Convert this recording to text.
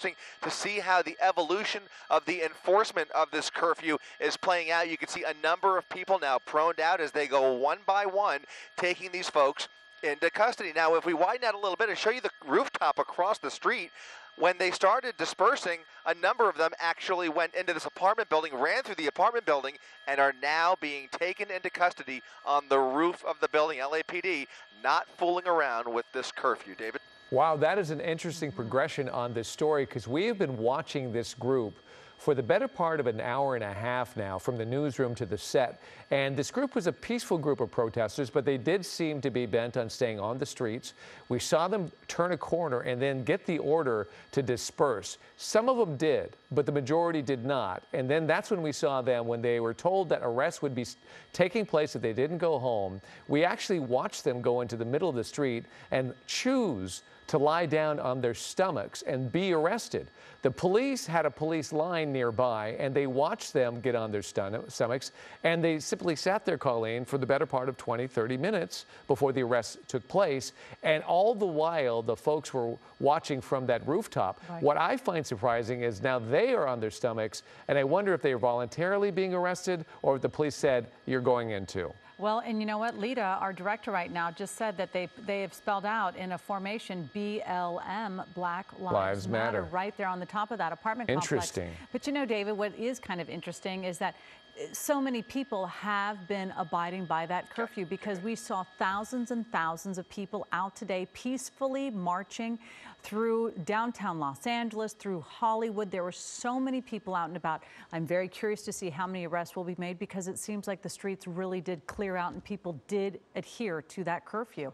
interesting to see how the evolution of the enforcement of this curfew is playing out. You can see a number of people now proned out as they go one by one, taking these folks into custody. Now, if we widen out a little bit and show you the rooftop across the street, when they started dispersing, a number of them actually went into this apartment building, ran through the apartment building, and are now being taken into custody on the roof of the building. LAPD not fooling around with this curfew, David. Wow, that is an interesting progression on this story, because we have been watching this group for the better part of an hour and a half now, from the newsroom to the set. And this group was a peaceful group of protesters, but they did seem to be bent on staying on the streets. We saw them turn a corner and then get the order to disperse. Some of them did, but the majority did not. And then that's when we saw them, when they were told that arrests would be taking place if they didn't go home. We actually watched them go into the middle of the street and choose to lie down on their stomachs and be arrested. The police had a police line nearby, and they watched them get on their stomachs, and they simply sat there, Colleen, for the better part of 20, 30 minutes before the arrest took place. And all the while, the folks were watching from that rooftop. Right. What I find surprising is now they are on their stomachs, and I wonder if they are voluntarily being arrested or if the police said, "You're going in too." Well, and you know what? Lita, our director right now, just said that they have spelled out in a formation BLM, Black Lives Matter, right there on the top of that apartment complex. Interesting. But you know, David, what is kind of interesting is that so many people have been abiding by that curfew, because we saw thousands and thousands of people out today peacefully marching through downtown Los Angeles, through Hollywood. There were so many people out and about. I'm very curious to see how many arrests will be made, because it seems like the streets really did clear out and people did adhere to that curfew.